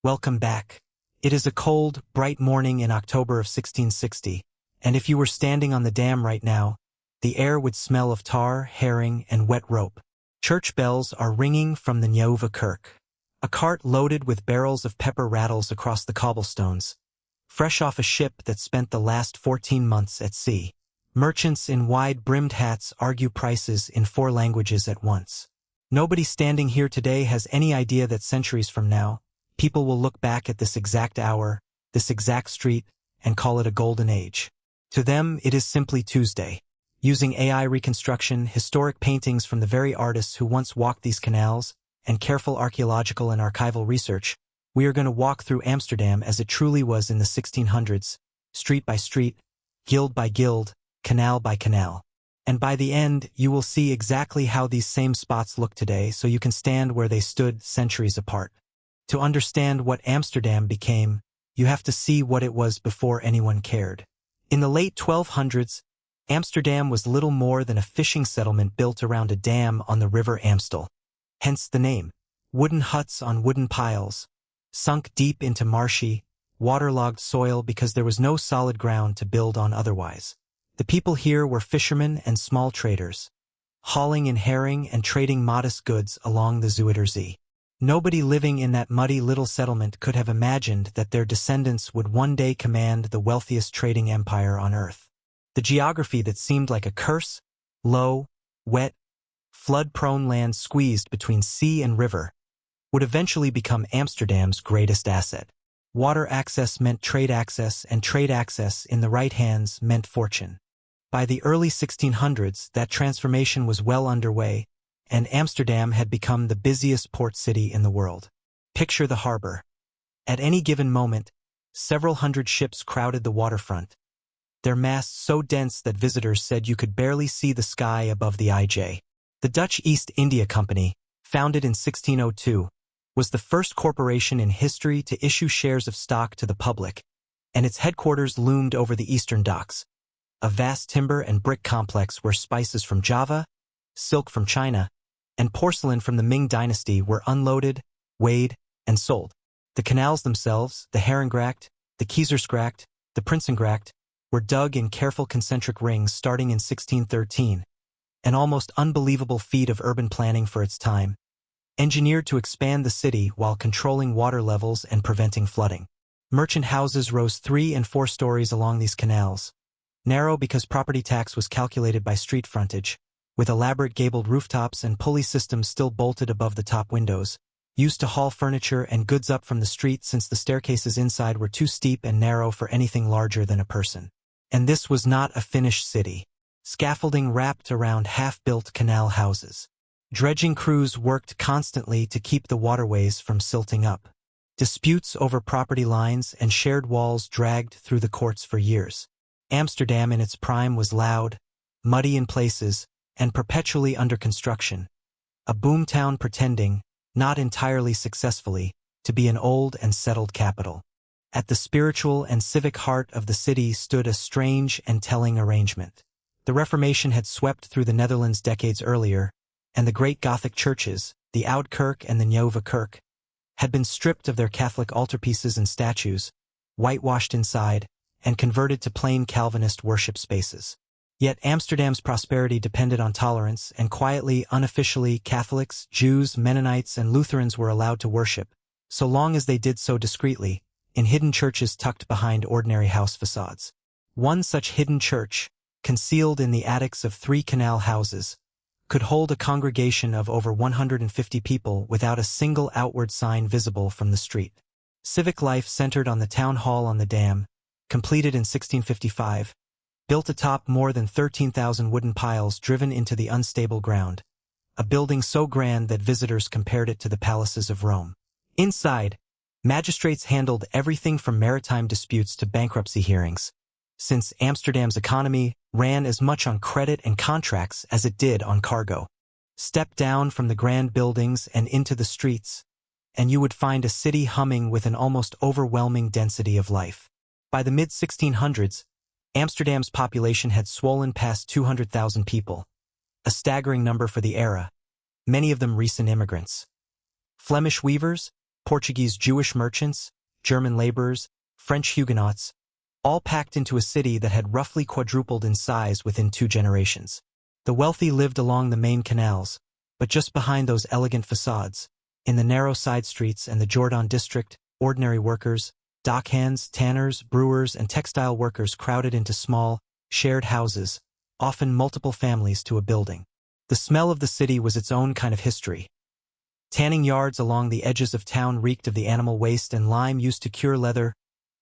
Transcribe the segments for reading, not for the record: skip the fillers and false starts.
Welcome back. It is a cold, bright morning in October of 1660, and if you were standing on the dam right now, the air would smell of tar, herring, and wet rope. Church bells are ringing from the Nieuwe Kerk. A cart loaded with barrels of pepper rattles across the cobblestones, fresh off a ship that spent the last 14 months at sea. Merchants in wide-brimmed hats argue prices in 4 languages at once. Nobody standing here today has any idea that centuries from now, people will look back at this exact hour, this exact street, and call it a golden age. To them, it is simply Tuesday. Using AI reconstruction, historic paintings from the very artists who once walked these canals, and careful archaeological and archival research, we are going to walk through Amsterdam as it truly was in the 1600s, street by street, guild by guild, canal by canal. And by the end, you will see exactly how these same spots look today, so you can stand where they stood centuries apart. To understand what Amsterdam became, you have to see what it was before anyone cared. In the late 1200s, Amsterdam was little more than a fishing settlement built around a dam on the River Amstel. Hence the name. Wooden huts on wooden piles, sunk deep into marshy, waterlogged soil because there was no solid ground to build on otherwise. The people here were fishermen and small traders, hauling in herring and trading modest goods along the Zuiderzee. Nobody living in that muddy little settlement could have imagined that their descendants would one day command the wealthiest trading empire on earth. The geography that seemed like a curse, low, wet, flood-prone land squeezed between sea and river, would eventually become Amsterdam's greatest asset. Water access meant trade access, and trade access in the right hands meant fortune. By the early 1600s, that transformation was well underway, and Amsterdam had become the busiest port city in the world. Picture the harbor. At any given moment, several hundred ships crowded the waterfront, their masts so dense that visitors said you could barely see the sky above the IJ. The Dutch East India Company, founded in 1602, was the first corporation in history to issue shares of stock to the public, and its headquarters loomed over the eastern docks, a vast timber and brick complex where spices from Java, silk from China, and porcelain from the Ming dynasty were unloaded, weighed, and sold. The canals themselves, the Harengracht, the Keizersgracht, the Prinsengracht, were dug in careful concentric rings starting in 1613, an almost unbelievable feat of urban planning for its time, engineered to expand the city while controlling water levels and preventing flooding. Merchant houses rose 3 and 4 stories along these canals, narrow because property tax was calculated by street frontage, with elaborate gabled rooftops and pulley systems still bolted above the top windows, used to haul furniture and goods up from the street since the staircases inside were too steep and narrow for anything larger than a person. And this was not a finished city. Scaffolding wrapped around half-built canal houses. Dredging crews worked constantly to keep the waterways from silting up. Disputes over property lines and shared walls dragged through the courts for years. Amsterdam in its prime was loud, muddy in places, and perpetually under construction. A boomtown pretending, not entirely successfully, to be an old and settled capital. At the spiritual and civic heart of the city stood a strange and telling arrangement. The Reformation had swept through the Netherlands decades earlier, and the great Gothic churches, the Oude Kerk and the Nieuwe Kerk, had been stripped of their Catholic altarpieces and statues, whitewashed inside, and converted to plain Calvinist worship spaces. Yet Amsterdam's prosperity depended on tolerance, and quietly, unofficially, Catholics, Jews, Mennonites, and Lutherans were allowed to worship, so long as they did so discreetly, in hidden churches tucked behind ordinary house facades. One such hidden church, concealed in the attics of 3 canal houses, could hold a congregation of over 150 people without a single outward sign visible from the street. Civic life centered on the town hall on the dam, completed in 1655, built atop more than 13,000 wooden piles driven into the unstable ground, a building so grand that visitors compared it to the palaces of Rome. Inside, magistrates handled everything from maritime disputes to bankruptcy hearings, since Amsterdam's economy ran as much on credit and contracts as it did on cargo. Step down from the grand buildings and into the streets, and you would find a city humming with an almost overwhelming density of life. By the mid-1600s, Amsterdam's population had swollen past 200,000 people, a staggering number for the era, many of them recent immigrants. Flemish weavers, Portuguese Jewish merchants, German laborers, French Huguenots, all packed into a city that had roughly quadrupled in size within 2 generations. The wealthy lived along the main canals, but just behind those elegant facades, in the narrow side streets and the Jordan district, ordinary workers, dockhands, tanners, brewers, and textile workers crowded into small, shared houses, often multiple families to a building. The smell of the city was its own kind of history. Tanning yards along the edges of town reeked of the animal waste and lime used to cure leather,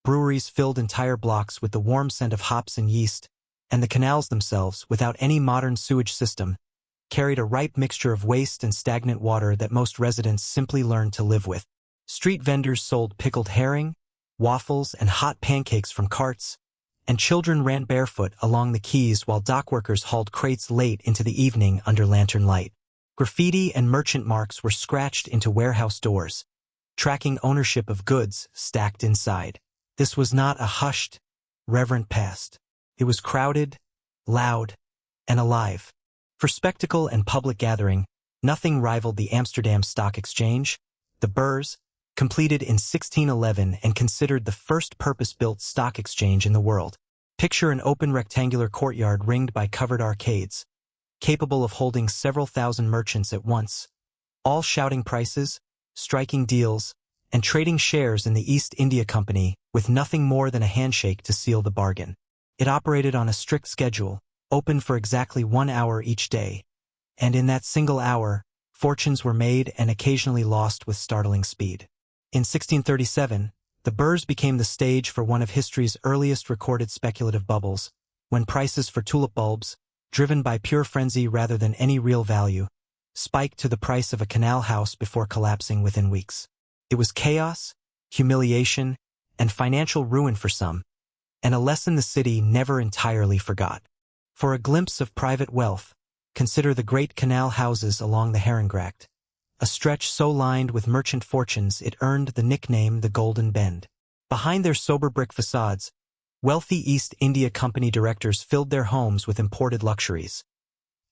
breweries filled entire blocks with the warm scent of hops and yeast, and the canals themselves, without any modern sewage system, carried a ripe mixture of waste and stagnant water that most residents simply learned to live with. Street vendors sold pickled herring, waffles, and hot pancakes from carts, and children ran barefoot along the quays while dockworkers hauled crates late into the evening under lantern light. Graffiti and merchant marks were scratched into warehouse doors, tracking ownership of goods stacked inside. This was not a hushed, reverent past. It was crowded, loud, and alive. For spectacle and public gathering, nothing rivaled the Amsterdam Stock Exchange, the Beurs, completed in 1611 and considered the first purpose-built stock exchange in the world. Picture an open rectangular courtyard ringed by covered arcades, capable of holding several thousand merchants at once, all shouting prices, striking deals, and trading shares in the East India Company with nothing more than a handshake to seal the bargain. It operated on a strict schedule, open for exactly 1 hour each day, and in that single hour, fortunes were made and occasionally lost with startling speed. In 1637, the Beurs became the stage for one of history's earliest recorded speculative bubbles, when prices for tulip bulbs, driven by pure frenzy rather than any real value, spiked to the price of a canal house before collapsing within weeks. It was chaos, humiliation, and financial ruin for some, and a lesson the city never entirely forgot. For a glimpse of private wealth, consider the great canal houses along the Harengracht, a stretch so lined with merchant fortunes it earned the nickname the Golden Bend. Behind their sober brick facades, wealthy East India Company directors filled their homes with imported luxuries.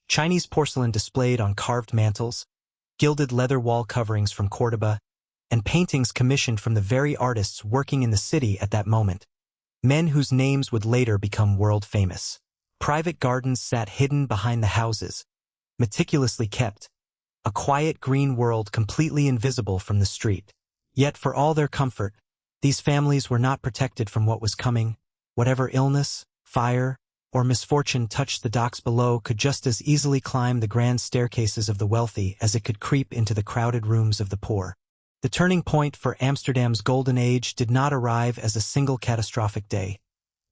Chinese porcelain displayed on carved mantels, gilded leather wall coverings from Cordoba, and paintings commissioned from the very artists working in the city at that moment, men whose names would later become world famous. Private gardens sat hidden behind the houses, meticulously kept, a quiet green world completely invisible from the street. Yet for all their comfort, these families were not protected from what was coming. Whatever illness, fire, or misfortune touched the docks below could just as easily climb the grand staircases of the wealthy as it could creep into the crowded rooms of the poor. The turning point for Amsterdam's golden age did not arrive as a single catastrophic day,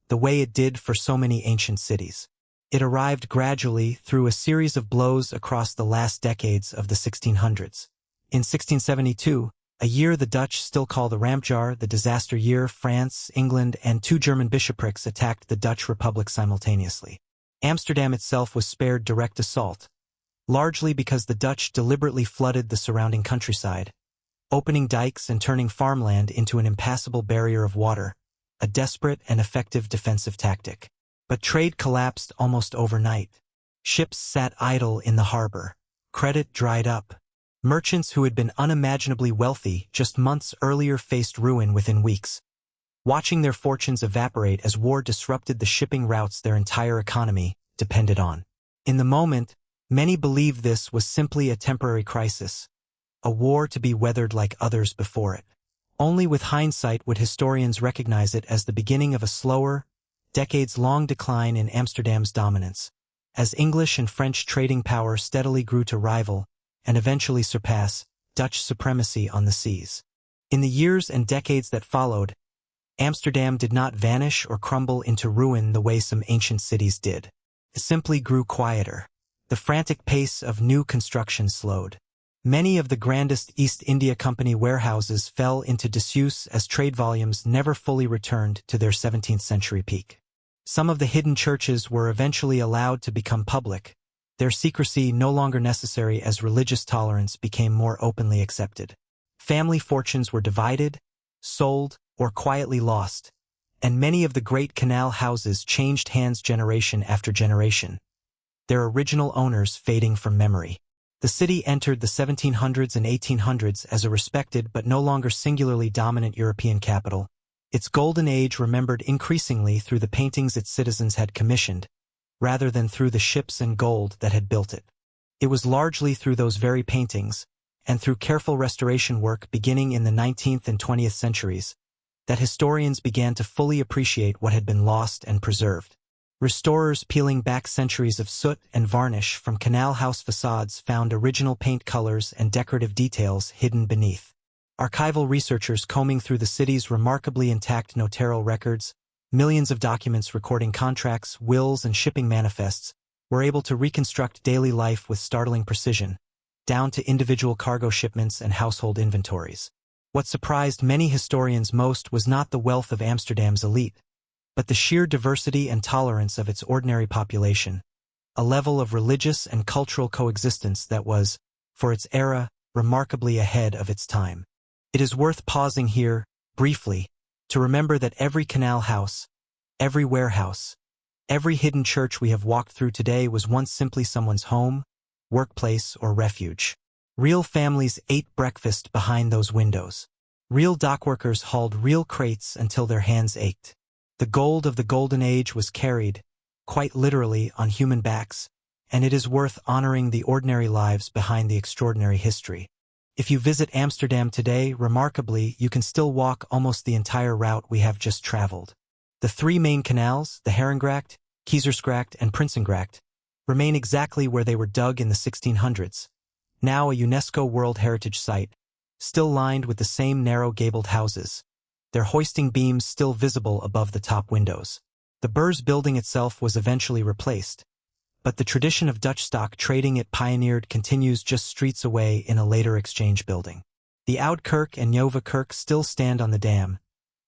the way it did for so many ancient cities. It arrived gradually through a series of blows across the last decades of the 1600s. In 1672, a year the Dutch still call the Rampjaar, the disaster year, France, England, and 2 German bishoprics attacked the Dutch Republic simultaneously. Amsterdam itself was spared direct assault, largely because the Dutch deliberately flooded the surrounding countryside, opening dikes and turning farmland into an impassable barrier of water, a desperate and effective defensive tactic. But trade collapsed almost overnight. Ships sat idle in the harbor. Credit dried up. Merchants who had been unimaginably wealthy just months earlier faced ruin within weeks, watching their fortunes evaporate as war disrupted the shipping routes their entire economy depended on. In the moment, many believed this was simply a temporary crisis, a war to be weathered like others before it. Only with hindsight would historians recognize it as the beginning of a slower, decades-long decline in Amsterdam's dominance, as English and French trading power steadily grew to rival and eventually surpass Dutch supremacy on the seas. In the years and decades that followed, Amsterdam did not vanish or crumble into ruin the way some ancient cities did. It simply grew quieter. The frantic pace of new construction slowed. Many of the grandest East India Company warehouses fell into disuse as trade volumes never fully returned to their 17th century peak. Some of the hidden churches were eventually allowed to become public, their secrecy no longer necessary as religious tolerance became more openly accepted. Family fortunes were divided, sold, or quietly lost, and many of the great canal houses changed hands generation after generation, their original owners fading from memory. The The city entered the 1700s and 1800s as a respected but no longer singularly dominant European capital, its golden age remembered increasingly through the paintings its citizens had commissioned, rather than through the ships and gold that had built it. It was largely through those very paintings, and through careful restoration work beginning in the 19th and 20th centuries, that historians began to fully appreciate what had been lost and preserved. Restorers peeling back centuries of soot and varnish from canal house facades found original paint colors and decorative details hidden beneath. Archival researchers combing through the city's remarkably intact notarial records, millions of documents recording contracts, wills, and shipping manifests, were able to reconstruct daily life with startling precision, down to individual cargo shipments and household inventories. What surprised many historians most was not the wealth of Amsterdam's elite, but the sheer diversity and tolerance of its ordinary population, a level of religious and cultural coexistence that was, for its era, remarkably ahead of its time. It is worth pausing here, briefly, to remember that every canal house, every warehouse, every hidden church we have walked through today was once simply someone's home, workplace, or refuge. Real families ate breakfast behind those windows. Real dockworkers hauled real crates until their hands ached. The gold of the Golden Age was carried, quite literally, on human backs, and it is worth honoring the ordinary lives behind the extraordinary history. If you visit Amsterdam today, remarkably, you can still walk almost the entire route we have just traveled. The three main canals, the Harengracht, Keizersgracht, and Prinsengracht, remain exactly where they were dug in the 1600s, now a UNESCO World Heritage Site, still lined with the same narrow gabled houses, their hoisting beams still visible above the top windows. The Beurs building itself was eventually replaced, but the tradition of Dutch stock trading it pioneered continues just streets away in a later exchange building. The Oude Kerk and Nieuwe Kerk still stand on the dam,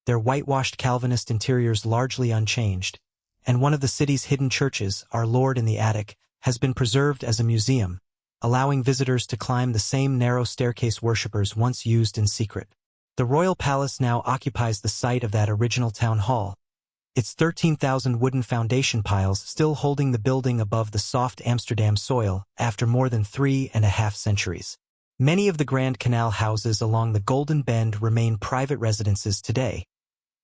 their whitewashed Calvinist interiors largely unchanged, and one of the city's hidden churches, Our Lord in the Attic, has been preserved as a museum, allowing visitors to climb the same narrow staircase worshippers once used in secret. The Royal Palace now occupies the site of that original town hall, its 13,000 wooden foundation piles still holding the building above the soft Amsterdam soil after more than 3.5 centuries. Many of the Grand Canal houses along the Golden Bend remain private residences today,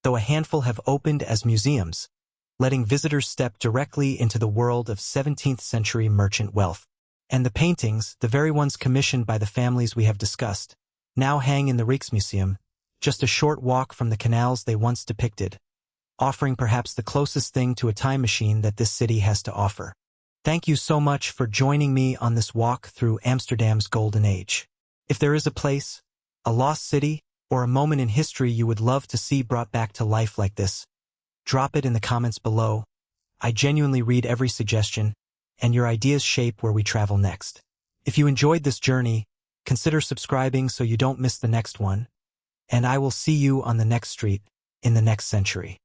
though a handful have opened as museums, letting visitors step directly into the world of 17th-century merchant wealth. And the paintings, the very ones commissioned by the families we have discussed, now hang in the Rijksmuseum, just a short walk from the canals they once depicted, offering perhaps the closest thing to a time machine that this city has to offer. Thank you so much for joining me on this walk through Amsterdam's Golden Age. If there is a place, a lost city, or a moment in history you would love to see brought back to life like this, drop it in the comments below. I genuinely read every suggestion, and your ideas shape where we travel next. If you enjoyed this journey, consider subscribing so you don't miss the next one, and I will see you on the next street in the next century.